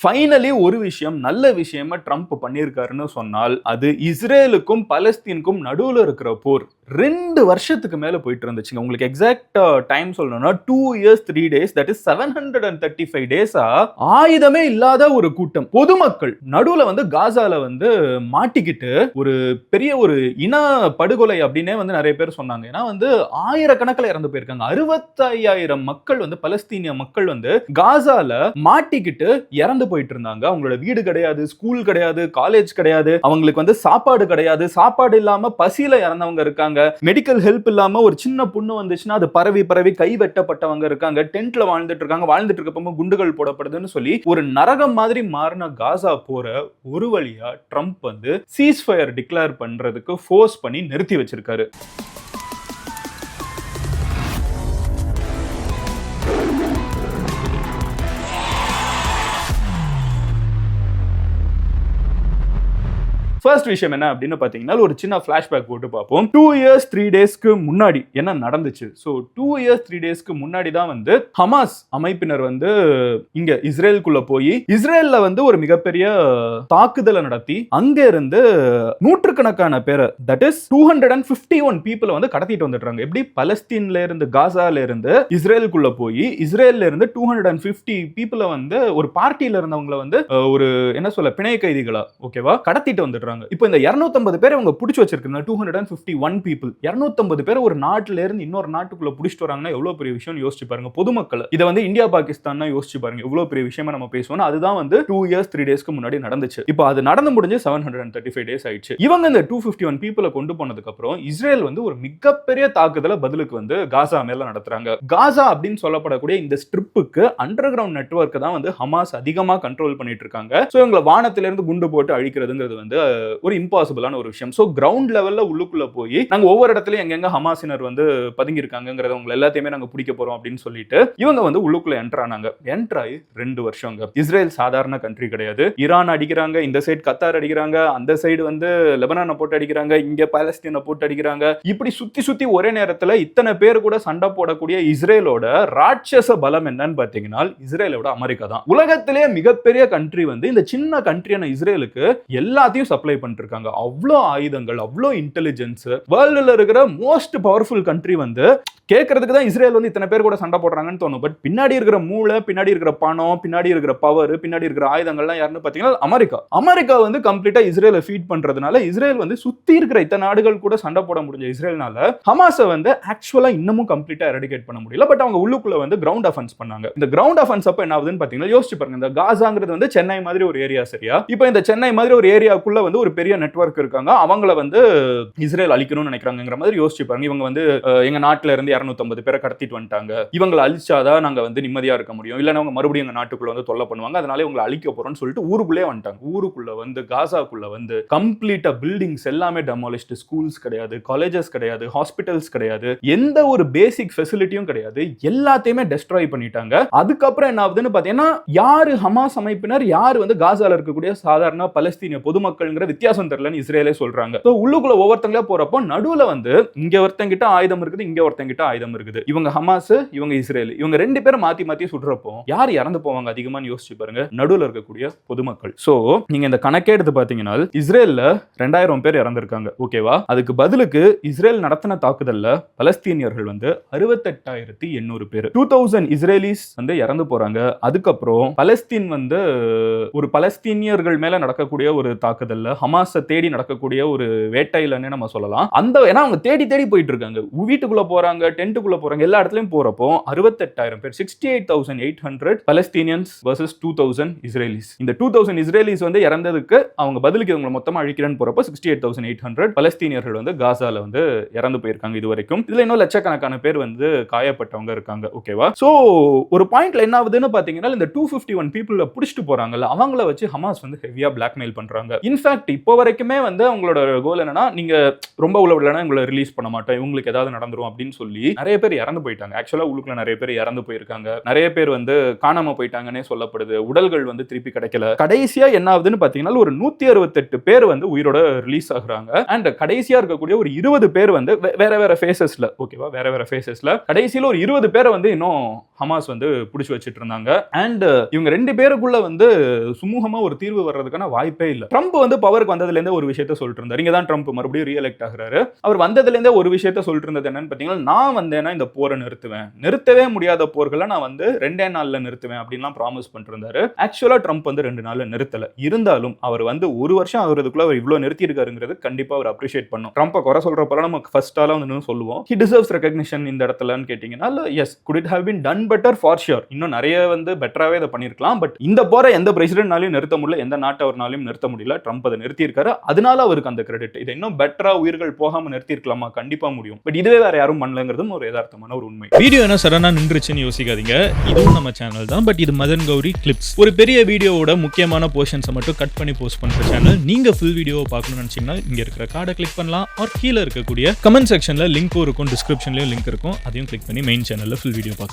Finally ஒரு விஷயம், நல்ல விஷயமா ட்ரம்ப் பண்ணியிருக்காருன்னு சொன்னால் அது இஸ்ரேலுக்கும் பலஸ்தீனுக்கும் நடுவுல இருக்கிற போர் 2 வருஷத்துக்கு மேல போயிட்டு இருந்துச்சுங்க. உங்களுக்கு எக்ஸாக்ட் டைம் சொல்லணும்னா 2 years 3 days, that is 735 டேஸா ஆயுதமே இல்லாத ஒரு கூட்டம் பொதுமக்கள் நடுவுல காசால மாட்டிக்கிட்டு ஒரு பெரிய ஒரு இன படுகொலை அப்படின்னே நிறைய பேர் சொன்னாங்க. ஏன்னா ஆயிரக்கணக்கில் இறந்து போயிருக்காங்க. 65,000 மக்கள் பலஸ்தீனிய மக்கள் காசால மாட்டிக்கிட்டு இறந்து போயிட்டு இருந்தாங்க. அவங்களோட வீடு கிடையாது, ஸ்கூல் கிடையாது, காலேஜ் கிடையாது, அவங்களுக்கு சாப்பாடு கிடையாது, சாப்பாடு இல்லாம பசியில இறந்தவங்க இருக்காங்க, மெடிக்கல் ஹெல்ப் இல்லாம ஒரு சின்ன புண்ணு வந்துச்சுன்னா அது பரவி பரவி கை வெட்டப்பட்டவங்க இருக்காங்க, டென்ட்ல வாழ்ந்துட்டு இருக்காங்க, வாழ்ந்துட்டு இருக்கப்போ குண்டுகள் போடப்படுதுன்னு சொல்லி ஒரு நரகம் மாதிரி மாறின காசா போற ஒரு வழியா ட்ரம்ப் சீஸ்ஃபயர் டிக்ளேர் பண்றதுக்கு ஃபோர்ஸ் பண்ணி நிறுத்தி வச்சிருக்காரு. ஃபர்ஸ்ட் விஷயம் என்ன அப்படின்னு பாத்தீங்கன்னா ஒரு சின்ன ஃபிளாஷ்பேக் போட்டு பார்ப்போம். 2 years 3 daysக்கு முன்னாடி என்ன நடந்துச்சு? ஸோ 2 years 3 daysக்கு முன்னாடி தான் ஹமாஸ் அமைப்பினர் இங்க இஸ்ரேலுக்குள்ள போய் இஸ்ரேல்ல ஒரு மிகப்பெரிய தாக்குதலை நடத்தி அங்க இருந்து நூற்றுக்கணக்கான பேரை, தட் இஸ் 251 பீப்புளை கடத்திட்டு வந்துடுறாங்க. எப்படி? பலஸ்தீன்ல இருந்து காசால இருந்து இஸ்ரேலுக்குள்ள போய் இஸ்ரேல்ல இருந்து 250 பீப்புளை ஒரு பார்ட்டியில இருந்தவங்களை ஒரு என்ன சொல்ல பிணை கைதிகளா ஓகேவா கடத்திட்டு வந்துடுறாங்க. இப்போ இந்த 250 பேரை அவங்க புடிச்சு வச்சிருக்காங்க. 251 people 250 பேர் ஒரு நாட்டுல இருந்து இன்னொரு நாட்டுக்குள்ள புடிச்சிட்டு வராங்கன்னா எவ்வளவு பெரிய விஷயம் யோசிச்சு பாருங்க. பொதுமக்கள் இதை இந்தியா பாகிஸ்தான் யோசிச்சு பாருங்க எவ்வளவு பெரிய விஷயமா நம்ம பேசுவோம். அதுதான் 2 years 3 daysக்கு முன்னாடி நடந்துச்சு. இப்போ அது நடந்து முடிஞ்சு 735 days ஆயிடுச்சு. இவங்க இந்த 251 பீப்புளை கொண்டு போனதுக்கு அப்புறம் இஸ்ரேல் ஒரு மிகப்பெரிய தாக்குதலை பதிலுக்கு காசா மேல நடத்துறாங்க. காசா அப்படின்னு சொல்லப்படக்கூடிய இந்த ஸ்ட்ரிப்புக்கு அண்டர் கிரவுண்ட் நெட்வொர்க் தான் ஹமாஸ் அதிகமா கண்ட்ரோல் பண்ணிட்டு இருக்காங்க. சோ இவங்களை வானத்தில இருந்து குண்டு போட்டு அழிக்கிறதுங்கிறது ஒரு இம்பாசிபிளான ஒரு விஷயம். சோ கிரவுண்ட் லெவல்ல உள்ளுக்குள்ள போய் நாங்க ஒவ்வொரு இடத்துலயும் எங்கெங்க ஹமாஸினர் பதுங்கி இருக்காங்கங்கறத உங்க எல்லாத்தையுமே நாங்க பிடிக்க போறோம் அப்படின்னு சொல்லிட்டு இவங்க உள்ளுக்குள்ள என்டர் ஆனாங்க. என்டர் ஆகி 2 வருஷங்க. இஸ்ரேல் சாதாரண கண்ட்ரி கிடையாது. ஈரான் அடிக்கிறாங்க, இந்த சைடு கத்தார் அடிக்கிறாங்க, அந்த சைடு லெபனானை போட்டு அடிக்கிறாங்க, இங்க பாலஸ்தீனை போட்டு அடிக்கிறாங்க. இப்படி சுத்தி சுத்தி ஒரே நேரத்துல இத்தனை பேர் கூட சண்டை போடக்கூடிய இஸ்ரேலோட ராட்சச பலம் என்னன்னு பாத்தீங்கன்னா இஸ்ரேலோட அமெரிக்கா தான். உலகத்திலே மிகப்பெரிய கண்ட்ரி இந்த சின்ன கண்ட்ரியான இஸ்ரேலுக்கு எல்லாத்தையும் சப்ளை பண்ணிட்டு இருக்காங்க. அவ்வளோ ஆயுதங்கள், அவ்வளோ இன்டெலிஜென்ஸ், வேர்ல்ட்ல இருக்கிற மோஸ்ட் பவர்ஃபுல் கண்ட்ரி கேட்கறதுக்கு தான் இஸ்ரேல் இத்தனை பேர் கூட சண்டை போடுறாங்கன்னு தோணும். பட் பின்னாடி இருக்கிற மூளை, பின்னாடி இருக்கிற பணம், பின்னாடி இருக்கிற பவர், பின்னாடி இருக்கிற ஆயுதங்கள்லாம் யாருன்னு பாத்தீங்கன்னா அமெரிக்கா. அமெரிக்கா கம்ப்ளீட்டா இஸ்ரேலை ஃபீட் பண்றதுனால இஸ்ரேல் சுத்தி இருக்கிற இத்தனை நாடுகள் கூட சண்டை போட முடிஞ்ச இஸ்ரேல்னால ஹமாஸை ஆக்சுவலா இன்னமும் கம்ப்ளீட்டா எரடிகேட் பண்ண முடியல. பட் அவங்க உள்ளுக்குள்ள கிரவுண்ட் அஃபென்ஸ் பண்ணாங்க. இந்த கிரவுண்ட் அஃபென்ஸ் அப்ப என்ன ஆகுதுன்னு பாத்தீங்கன்னா யோசிச்சு பாருங்க. இந்த காசாங்கிறது சென்னை மாதிரி ஒரு ஏரியா, சரியா? இப்போ இந்த சென்னை மாதிரி ஒரு ஏரியாக்குள்ள ஒரு பெரிய நெட்வொர்க் இருக்காங்க. அவங்கள இஸ்ரேல் அழிக்கணும்னு நினைக்கிறாங்கங்கிற மாதிரி யோசிச்சு பாருங்க. இவங்க எங்க நாட்டுல இருந்து 250 பேரை கடத்திட்டு வந்துட்டாங்க, இவங்களை அழிச்சாதான் நாங்க நிம்மதியா இருக்க முடியும், இல்லைன்னா அவங்க மறுபடியும் எங்க நாட்டுக்குள்ள தொல்லை பண்ணுவாங்க, அதனால இவங்களை அழிக்க போறோம்னு சொல்லிட்டு ஊருக்குள்ளே வந்துட்டாங்க. ஊருக்குள்ள காசாக்குள்ள கம்ப்ளீட்டா பில்டிங்ஸ் எல்லாமே டெமாலிஷ்டு, ஸ்கூல்ஸ் கிடையாது, காலேஜஸ் கிடையாது, ஹாஸ்பிட்டல்ஸ் கிடையாது, எந்த ஒரு பேசிக் ஃபெசிலிட்டியும் கிடையாது, எல்லாத்தையுமே டெஸ்ட்ராய் பண்ணிட்டாங்க. அதுக்கப்புறம் என்ன ஆகுதுன்னு பாத்தீங்கன்னா யாரு ஹமாஸ் அமைப்பினர், யாரு காசால இருக்கக்கூடிய சாதாரண பலஸ்தீனிய பொதுமக்கள்ங்கிற வித்தியாசம் தெரியலன்னு இஸ்ரேலே சொல்றாங்க. உள்ளுக்குள்ள ஒவ்வொருத்தங்களா போறப்போ நடுவுல இங்க ஒருத்தங்கிட்ட ஆயுதம் இருக்குது, இங்க ஒருத்தங்கிட்ட ஆயுதம் இருக்குது. இவங்க ஹமாஸ், இவங்க இஸ்ரேல், இவங்க 2 பேரும் மாத்தி மாத்தி சுடுறப்போ யார் இறந்து போவாங்க அதிகமான்னு யோசிச்சு பாருங்க. நடுவுல இருக்கக்கூடிய பொதுமக்கள். சோ நீங்க இந்த கணக்கே எடுத்து பாத்தீங்கன்னா இஸ்ரேல்ல 2000 பேர் இறந்திருக்காங்க. ஓகேவா? அதுக்கு பதிலுக்கு இஸ்ரேல் நடத்தின தாக்குதல்ல பலஸ்தீனியர்கள் 68,800 பேர், 2000 இஸ்ரேலிஸ் இறந்து போறாங்க. அதுக்கப்புறம் பலஸ்தீன் ஒரு பலஸ்தீனியர்கள் மேல நடக்கக்கூடிய ஒரு தாக்குதல்ல ஹமாஸை தேடி நடக்கக்கூடிய ஒரு வேட்டையிலன்னு நம்ம சொல்லலாம். ஏன்னா அவங்க தேடி தேடி போயிட்டு இருக்காங்க, வீட்டுக்குள்ள போறாங்க, டென்ட்டுக்குள்ள போறாங்க, எல்லா இடத்துலயும் போறப்போ 68,000 பேர், 68,800 பலஸ்தீனியன்ஸ் வர்சஸ் 2000 இஸ்ரேலிஸ். இந்த 2000 இஸ்ரேலிஸ் இறந்ததுக்கு அவங்க பதிலுக்கு இவங்க மொத்தமா அழிக்கிறேன்னு போறப்போ 68,800 பலஸ்தீனியர்கள் காசால இறந்து போயிருக்காங்க இதுவரைக்கும். இதுல இன்னும் லட்சக்கணக்கான பேர் காயப்பட்டவங்க இருக்காங்க. ஓகேவா? சோ ஒரு பாயிண்ட்ல என்ன ஆகுதுன்னு பாத்தீங்கன்னா இந்த 251 பீப்புள புடிச்சிட்டு போறாங்கல்ல, அவங்கள வச்சு ஹமாஸ் ஹெவியா பிளாக்மெயில் பண்றாங்க. இன்ஃபேக்ட் இப்போ வரைக்குமே அவங்களோட கோல் என்னன்னா நீங்க ரொம்ப உள்ள விடலனா உங்களை ரிலீஸ் பண்ண மாட்டோம், இவங்களுக்கு ஏதாவது நடந்துரும் அப்படின்னு சொல்லி போய் நிறைய பேர் இறந்து போயிட்டாங்க. ஆக்சுவலா உள்ளுக்குள்ள நிறைய பேர் இறந்து போயிருக்காங்க, நிறைய பேர் வந்து காணாம போயிட்டாங்கன்னே சொல்லப்படுது. உடல்கள் வந்து திருப்பி கிடைக்கல. கடைசியா என்ன ஆகுதுன்னு பாத்தீங்கன்னா ஒரு 168 பேர் வந்து உயிரோட ரிலீஸ் ஆகுறாங்க. அண்ட் கடைசியா இருக்கக்கூடிய ஒரு 20 பேர் வந்து வேற வேற ஃபேசஸ்ல, ஓகேவா, வேற வேற ஃபேசஸ்ல கடைசியில ஒரு 20 பேரை வந்து இன்னும் ஹமாஸ் வந்து பிடிச்சு வச்சிட்டு இருந்தாங்க. அண்ட் இவங்க 2 பேருக்குள்ள வந்து சுமூகமா ஒரு தீர்வு வர்றதுக்கான வாய்ப்பே இல்ல. ட்ரம்ப் வந்து பவருக்கு வந்ததுல இருந்தே ஒரு விஷயத்தை சொல்லிட்டு இருந்தார். இங்க தான் ட்ரம்ப் மறுபடியும் ரீஎலெக்ட் ஆகுறாரு. அவர் வந்ததுல இருந்தே ஒரு விஷயத்தை சொல்லிட்டு இருந்தது என்னன்னு பாத்தீங்கன்னா, நான் வந்தேன்னா இந்த போரை நிறுத்துவேன், நிறுத்தவே முடியாத போர்களை நான் வந்து 2 நாள்ல நிறுத்துவேன் அப்படின்லாம் ப்ராமிஸ் பண்ணிட்டு இருந்தாரு. ஆக்சுவலா ட்ரம்ப் வந்து 2 நாள்ல நிறுத்தல. இருந்தாலும் அவர் வந்து ஒரு வருஷம் ஆகுறதுக்குள்ள அவர் இவ்வளவு நிறுத்தி இருக்காருங்கிறது கண்டிப்பா அவர் அப்ரிஷியேட் பண்ணும். ட்ரம்பை குறை சொல்றப்ப நம்ம ஃபர்ஸ்ட் ஆளா வந்து சொல்லுவோம், he deserves recognition இந்த இடத்துலன்னு கேட்டீங்கன்னா, S, could it have been done better for sure. இன்னும் நிறைய வந்து பெட்டராவே இதை பண்ணிருக்கலாம். பட் இந்த போரை எந்த பிரசிடென்ட்னாலையும் நிறுத்த முடியல, எந்த நாட்டவர்னாலையும் நிறுத்த முடியல. ட்ரம்ப் அதை நிறுத்தி இருக்காரு. அதனால அவருக்கு அந்த கிரெடிட். இதை இன்னும் பெட்டரா உயிர்கள் போகாம நிறுத்தி இருக்கலாமா? கண்டிப்பா முடியும். பட் இதுவே வேற யாரும் பண்ணலங்கிறதும் ஒரு யதார்த்தமான ஒரு உண்மை. வீடியோ என்ன சடனா நின்றுச்சுன்னு யோசிக்காதீங்க, இதுவும் நம்ம சேனல் தான். பட் இது மதன் கௌரி கிளிப்ஸ், ஒரு பெரிய வீடியோவோட முக்கியமான போர்ஷன்ஸை மட்டும் கட் பண்ணி போஸ்ட் பண்ற சேனல். நீங்க ஃபுல் வீடியோவை பார்க்கணும்னு நினைச்சீங்கன்னா இங்க இருக்கிற கார்டை கிளிக் பண்ணலாம். ஆர் கீழே இருக்கக்கூடிய கமெண்ட் செக்ஷன்ல லிங்க்கும் இருக்கும், டிஸ்கிரிப்ஷன்லயும் லிங்க் இருக்கும், அதையும் கிளிக் பண்ணி மெயின் சேனல்ல ஃபுல் வீடியோ பார்க்கலாம்.